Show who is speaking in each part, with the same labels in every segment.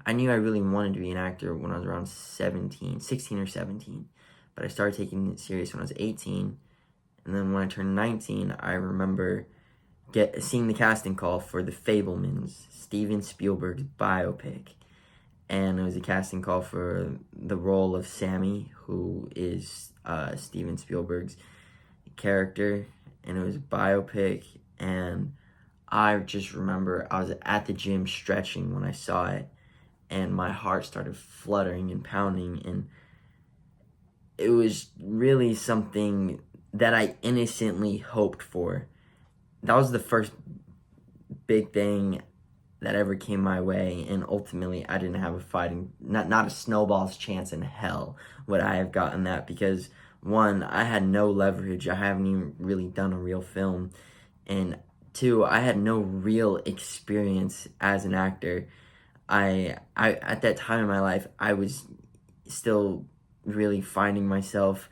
Speaker 1: I knew I really wanted to be an actor when I was around 16 or 17. But I started taking it serious when I was 18. And then when I turned 19, I remember seeing the casting call for The Fabelmans, Steven Spielberg's biopic. And it was a casting call for the role of Sammy, who is Steven Spielberg's character. And it was a biopic. And I just remember I was at the gym stretching when I saw it. And my heart started fluttering and pounding. And it was really something that I innocently hoped for. That was the first big thing that ever came my way, and ultimately I didn't have not a snowball's chance in hell would I have gotten that, because one, I had no leverage. I haven't even really done a real film, and two, I had no real experience as an actor. I at that time in my life, I was still really finding myself,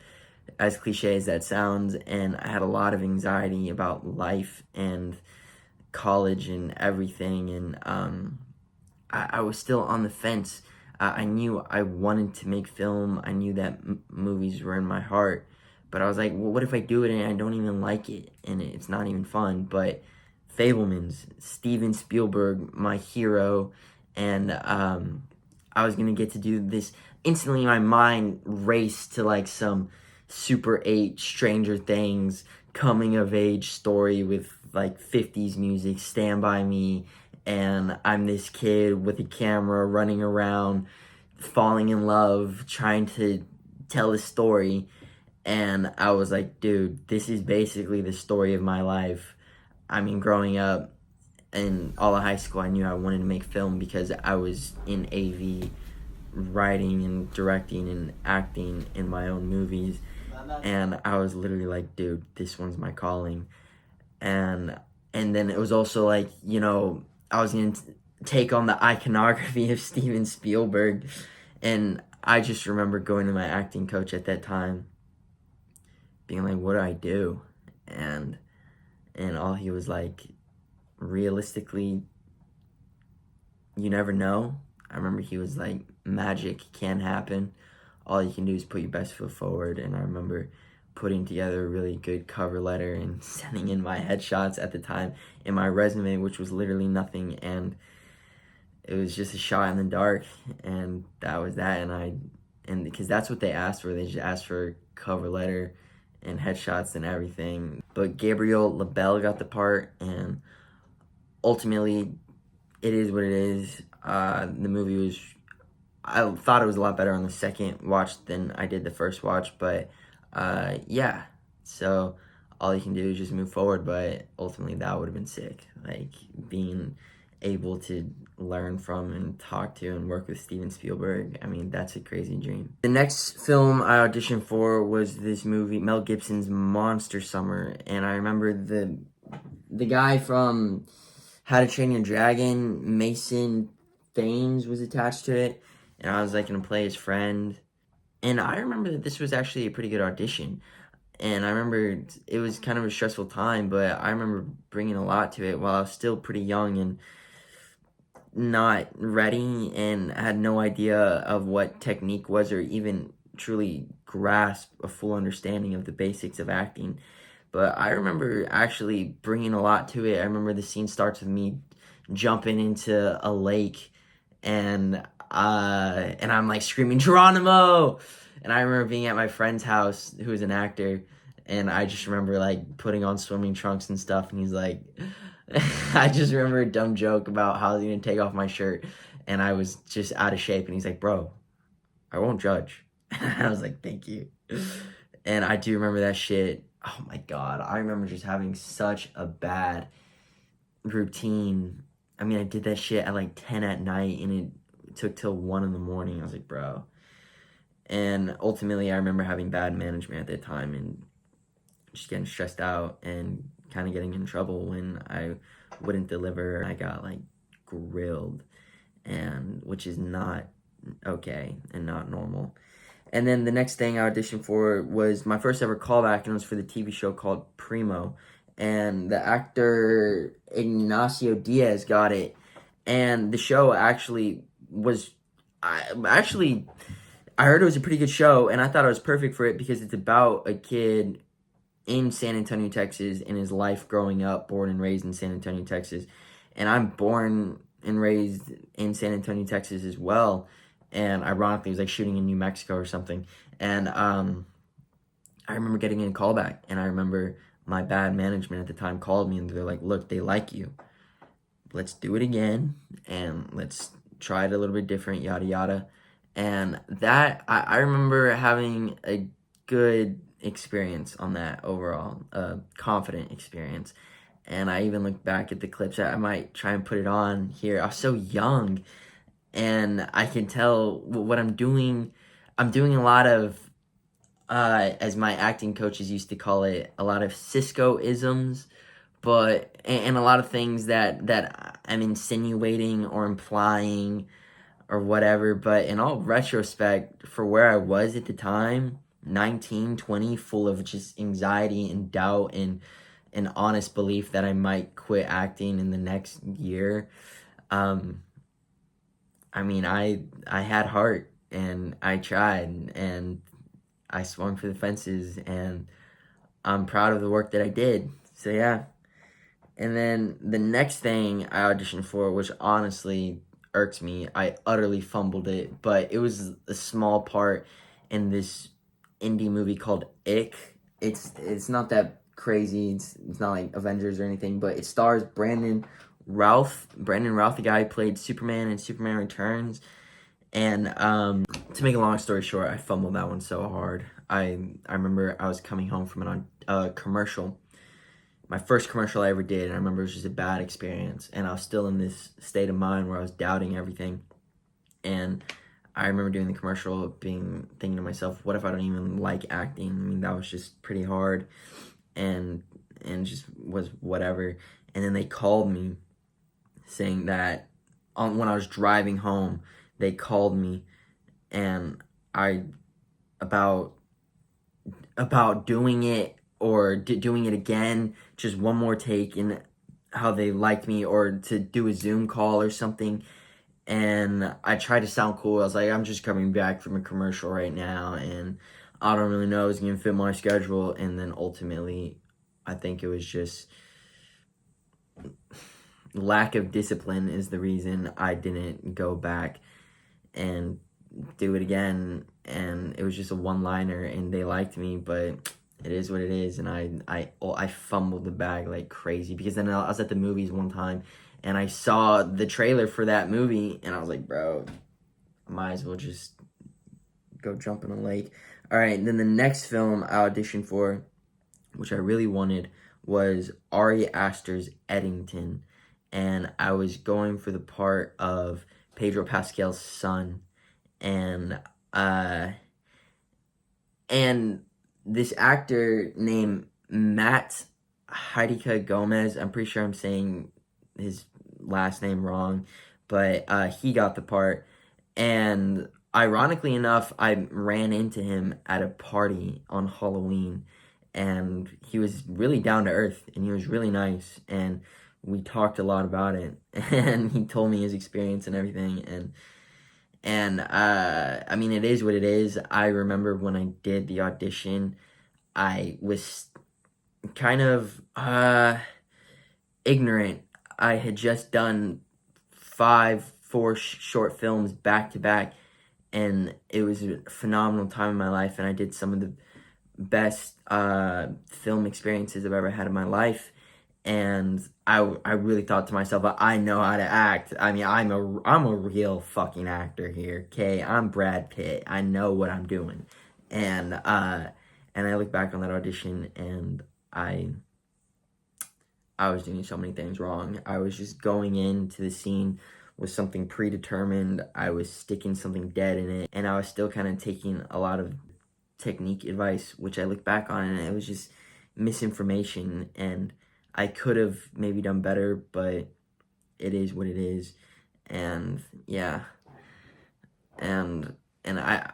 Speaker 1: as cliche as that sounds, and I had a lot of anxiety about life and college and everything, and I was still on the fence. I knew I wanted to make film. I knew that movies were in my heart, but I was like, well, what if I do it and I don't even like it, and it's not even fun? But Fablemans, Steven Spielberg, my hero, and I was gonna get to do this. Instantly, my mind raced to like some Super 8 Stranger Things coming of age story with like 50s music, Stand By Me, and I'm this kid with a camera running around, falling in love, trying to tell a story. And I was like, dude, this is basically the story of my life. I mean, growing up in all of high school, I knew I wanted to make film because I was in AV, writing and directing and acting in my own movies. And I was literally like, dude, this one's my calling. And then it was also like, I was going to take on the iconography of Steven Spielberg. And I just remember going to my acting coach at that time, being like, what do I do? And all he was like, realistically, you never know. I remember he was like, magic can happen. All you can do is put your best foot forward. And I remember putting together a really good cover letter and sending in my headshots at the time in my resume, which was literally nothing. And it was just a shot in the dark. And that was that. And because that's what they asked for. They just asked for a cover letter and headshots and everything. But Gabriel LaBelle got the part, and ultimately, it is what it is. The movie was, I thought it was a lot better on the second watch than I did the first watch, but yeah. So all you can do is just move forward, but ultimately that would have been sick. Like, being able to learn from and talk to and work with Steven Spielberg, I mean, that's a crazy dream. The next film I auditioned for was this movie, Mel Gibson's Monster Summer, and I remember the guy from How to Train Your Dragon, Mason Thames, was attached to it, and I was like gonna play his friend. And I remember that this was actually a pretty good audition. And I remember it was kind of a stressful time, but I remember bringing a lot to it while I was still pretty young and not ready and had no idea of what technique was, or even truly grasp a full understanding of the basics of acting. But I remember actually bringing a lot to it. I remember the scene starts with me jumping into a lake, and I'm like screaming Geronimo. And I remember being at my friend's house, who was an actor, and I just remember like putting on swimming trunks and stuff, and he's like, I just remember a dumb joke about how I was gonna take off my shirt, and I was just out of shape, and he's like, bro, I won't judge. And I was like, thank you. And I do remember that shit. Oh my god, I remember just having such a bad routine. I mean, I did that shit at like 10 at night, and it took till 1 in the morning. I was like, bro. And ultimately, I remember having bad management at that time and just getting stressed out and kind of getting in trouble when I wouldn't deliver. I got like grilled, and which is not okay and not normal. And then the next thing I auditioned for was my first ever callback, and it was for the TV show called Primo. And the actor Ignacio Diaz got it. And the show actually I heard it was a pretty good show, and I thought it was perfect for it because it's about a kid in San Antonio, Texas, in his life growing up, born and raised in San Antonio, Texas. And I'm born and raised in San Antonio, Texas as well. And ironically, it was like shooting in New Mexico or something. And I remember getting a call back, and I remember my bad management at the time called me, and they're like, "Look, they like you. Let's do it again, and let's try it a little bit different, yada yada." And that I remember having a good experience on that overall, a confident experience. And I even look back at the clips. I might try and put it on here. I was so young, and I can tell what I'm doing. I'm doing a lot of, as my acting coaches used to call it, a lot of Cisco isms, but and a lot of things that I'm insinuating or implying or whatever. But in all retrospect, for where I was at the time, 19, 20, full of just anxiety and doubt and an honest belief that I might quit acting in the next year. Um, I mean, I had heart, and I tried, and I swung for the fences, and I'm proud of the work that I did. So yeah. And then the next thing I auditioned for, which honestly irks me, I utterly fumbled it, but it was a small part in this indie movie called Ick. It's not that crazy. It's not like Avengers or anything, but it stars Brandon Routh. Brandon Routh, the guy who played Superman in Superman Returns. And to make a long story short, I fumbled that one so hard. I remember I was coming home from a commercial, my first commercial I ever did, and I remember it was just a bad experience, and I was still in this state of mind where I was doubting everything. And I remember doing the commercial, thinking to myself, what if I don't even like acting? I mean, that was just pretty hard, and just was whatever. And then they called me saying that when I was driving home, they called me, and I about doing it, or doing it again, just one more take, and how they liked me, or to do a Zoom call or something. And I tried to sound cool. I was like, I'm just coming back from a commercial right now, and I don't really know if it's going to fit my schedule. And then ultimately, I think it was just lack of discipline is the reason I didn't go back and do it again. And it was just a one-liner, and they liked me, but it is what it is. And I fumbled the bag like crazy, because then I was at the movies one time, and I saw the trailer for that movie, and I was like, bro, I might as well just go jump in a lake. All right, and then the next film I auditioned for, which I really wanted, was Ari Aster's Eddington, and I was going for the part of Pedro Pascal's son, and and this actor named Matt Heideka Gomez, I'm pretty sure I'm saying his last name wrong, but he got the part. And ironically enough, I ran into him at a party on Halloween, and he was really down to earth, and he was really nice, and we talked a lot about it, and he told me his experience and everything. And I mean, it is what it is. I remember when I did the audition, I was kind of ignorant. I had just done four short films back to back, and it was a phenomenal time in my life, and I did some of the best film experiences I've ever had in my life. And I really thought to myself, I know how to act. I mean, I'm a real fucking actor here. Okay, I'm Brad Pitt. I know what I'm doing. And I look back on that audition, and I was doing so many things wrong. I was just going into the scene with something predetermined. I was sticking something dead in it, and I was still kind of taking a lot of technique advice, which I look back on, and it was just misinformation, and I could have maybe done better, but it is what it is. And yeah, and I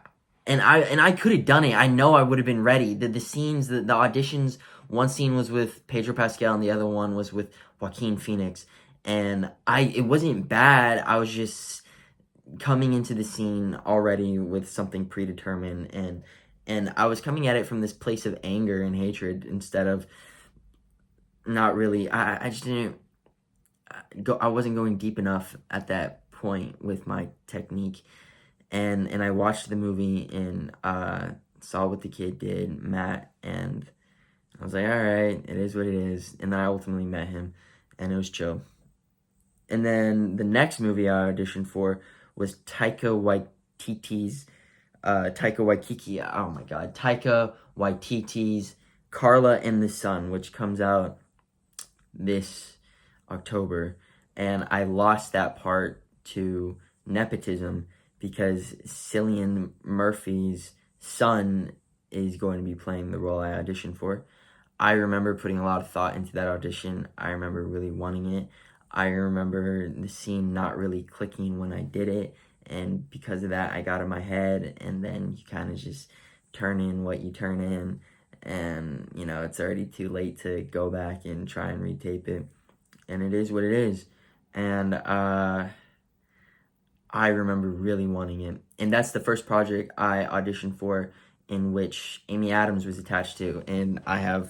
Speaker 1: could have done it. I know I would have been ready. The scenes, the auditions, one scene was with Pedro Pascal, and the other one was with Joaquin Phoenix, and it wasn't bad. I was just coming into the scene already with something predetermined, and I was coming at it from this place of anger and hatred instead of not really. I just didn't go. I wasn't going deep enough at that point with my technique, and I watched the movie and saw what the kid did, Matt, and I was like, all right, it is what it is. And then I ultimately met him, and it was chill. And then the next movie I auditioned for was Taika Waititi's Carla and the Sun, which comes out this October. And I lost that part to nepotism because Cillian Murphy's son is going to be playing the role I auditioned for. I remember putting a lot of thought into that audition. I remember really wanting it. I remember the scene not really clicking when I did it, and because of that, I got in my head, and then you kind of just turn in what you turn in, and it's already too late to go back and try and retape it, and it is what it is. And I remember really wanting it, and that's the first project I auditioned for in which Amy Adams was attached to, and I have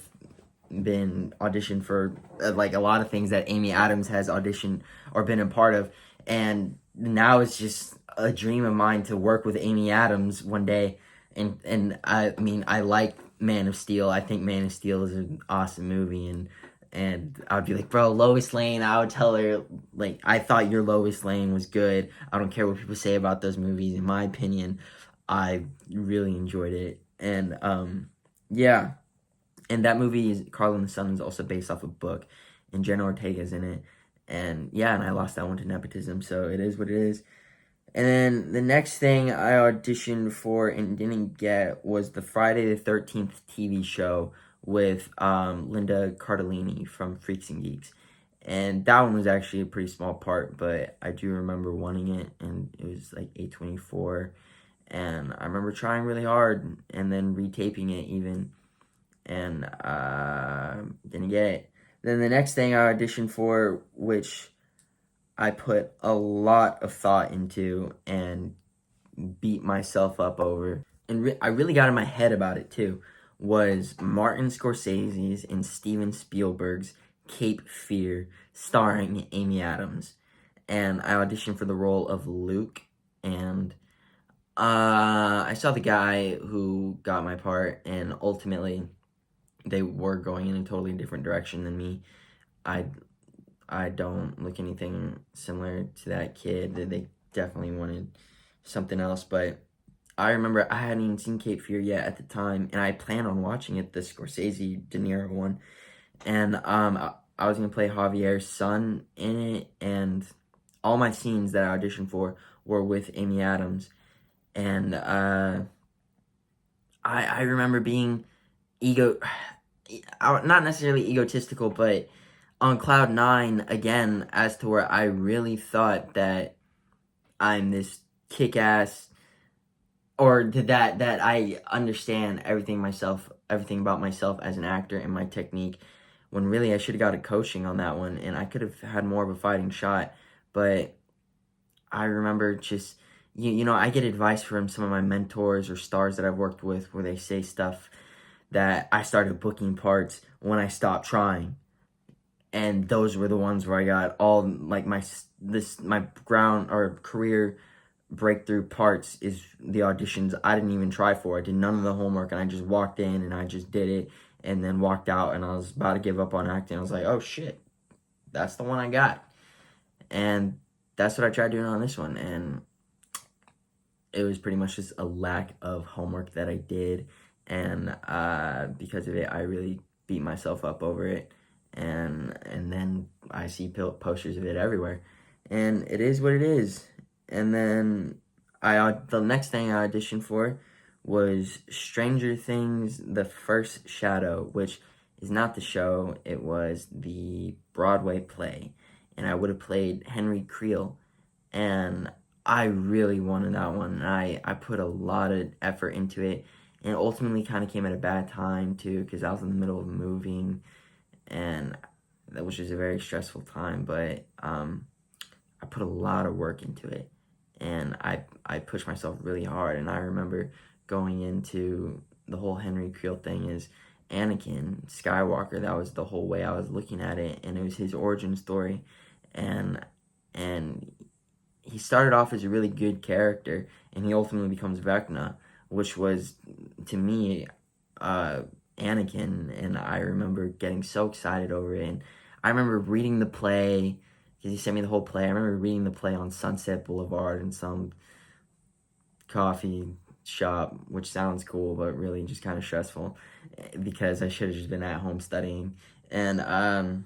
Speaker 1: been auditioned for like a lot of things that Amy Adams has auditioned or been a part of, and now it's just a dream of mine to work with Amy Adams one day. And I mean, I like Man of Steel. I think Man of Steel is an awesome movie, and I'd be like, bro, Lois Lane. I would tell her, like, I thought your Lois Lane was good. I don't care what people say about those movies. In my opinion, I really enjoyed it, and yeah. And that movie is Carl and the Sun is also based off a book, and Jenna Ortega's in it. And yeah, and I lost that one to nepotism, so it is what it is. And then the next thing I auditioned for and didn't get was the Friday the 13th TV show with Linda Cardellini from Freaks and Geeks. And that one was actually a pretty small part, but I do remember wanting it, and it was like 824. And I remember trying really hard and then retaping it even, and didn't get it. Then the next thing I auditioned for, which I put a lot of thought into and beat myself up over, and I really got in my head about it too, was Martin Scorsese's and Steven Spielberg's Cape Fear, starring Amy Adams. And I auditioned for the role of Luke, and I saw the guy who got my part, and ultimately they were going in a totally different direction than me. I I don't look anything similar to that kid. They definitely wanted something else, but I remember I hadn't even seen Cape Fear yet at the time, and I planned on watching it, the Scorsese De Niro one, and I was gonna play Javier's son in it, and all my scenes that I auditioned for were with Amy Adams, and I remember being ego not necessarily egotistical, but on cloud nine again, as to where I really thought that I'm this kick-ass, or that I understand everything about myself as an actor and my technique, when really I should have got a coaching on that one, and I could have had more of a fighting shot. But I remember just, I get advice from some of my mentors or stars that I've worked with, where they say stuff that I started booking parts when I stopped trying, and those were the ones where I got all like my ground or career breakthrough parts is the auditions I didn't even try for. I did none of the homework, and I just walked in and I just did it, and then walked out, and I was about to give up on acting. I was like, oh shit, that's the one I got, and that's what I tried doing on this one, and it was pretty much just a lack of homework that I did, and because of it, I really beat myself up over it, and then I see posters of it everywhere, and it is what it is. And then the next thing I auditioned for was Stranger Things: The First Shadow, which is not the show; it was the Broadway play, and I would have played Henry Creel, and I really wanted that one, and I put a lot of effort into it, and it ultimately kind of came at a bad time too, because I was in the middle of moving, and that was just a very stressful time, but I put a lot of work into it, and I pushed myself really hard. And I remember going into the whole Henry Creel thing is Anakin Skywalker. That was the whole way I was looking at it, and it was his origin story, and and he started off as a really good character, and he ultimately becomes Vecna, which was, to me, uh, Anakin, and I remember getting so excited over it. And I remember reading the play, because he sent me the whole play. I remember reading the play on Sunset Boulevard in some coffee shop, which sounds cool, but really just kind of stressful, because I should have just been at home studying. And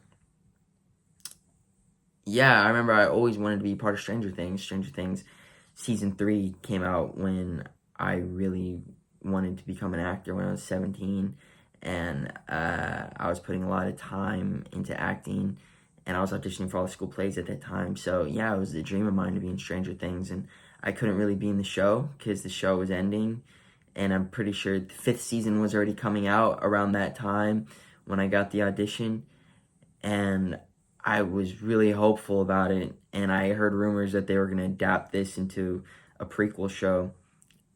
Speaker 1: yeah, I remember I always wanted to be part of Stranger Things. Stranger Things season 3 came out when I really wanted to become an actor when I was 17, and I was putting a lot of time into acting, and I was auditioning for all the school plays at that time. So yeah, it was a dream of mine to be in Stranger Things, and I couldn't really be in the show because the show was ending, and I'm pretty sure the 5th season was already coming out around that time when I got the audition, and I was really hopeful about it, and I heard rumors that they were going to adapt this into a prequel show,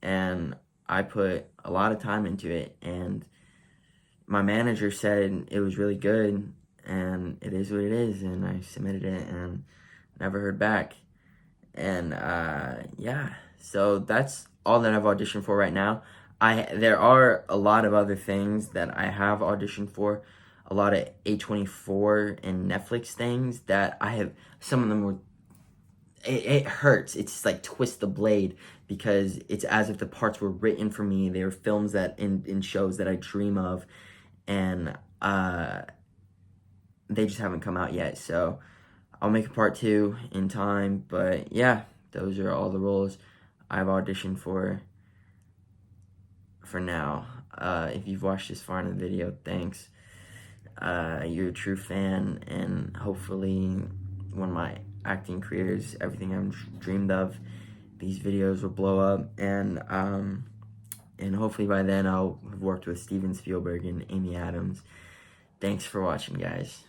Speaker 1: and I put a lot of time into it, and my manager said it was really good, and it is what it is, and I submitted it and never heard back. And yeah, so that's all that I've auditioned for right now. There are a lot of other things that I have auditioned for, a lot of A24 and Netflix things that I have. Some of them were, it hurts. It's like twist the blade, because it's as if the parts were written for me. They were films that in shows that I dream of, and they just haven't come out yet. So I'll make a part 2 in time, but yeah, those are all the roles I've auditioned for now. If you've watched this far in the video, thanks. You're a true fan, and hopefully when my acting career is everything I've dreamed of, these videos will blow up, and hopefully by then I'll have worked with Steven Spielberg and Amy Adams. Thanks for watching, guys.